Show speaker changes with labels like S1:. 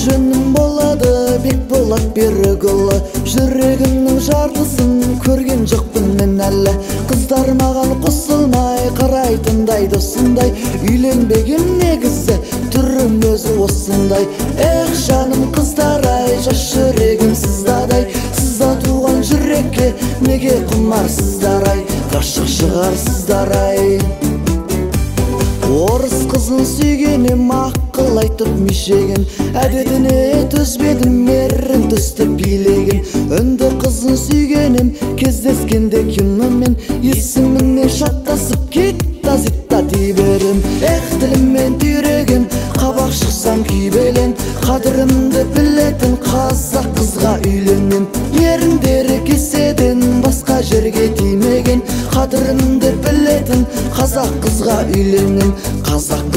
S1: жөнім болады, бек болат Берікұлы. Жүрегімнің жартысын көрген жоқпын мен әлі. Қыздар маған қосылмай қарайтындай досындай. Үйленбеген негізі түрім өзі осындай. Эх жаным қыздар-ай, жас жүрегім сыздадай. Сызда туған жүрекке неге құмарсыздар-ай, ғашық шығарсыздар-ай. Орыс қызын сүйгенем, ақыл айтып мешеген, әдетіне төзбедім, мерін төстіп билеген. Үнді қызын сүйгенем, кездескенде киномен, есіміне шаттасып кетті зитта тиберім. Эх тіліммен түйреген, қабақ шықсам күйбелен, қадірімді білетін қазақ қызға үйленем. Еріндері кеседен басқа жерге тимеген, қадірімді білетін қазақ қызға үйленем. Қазақ қыз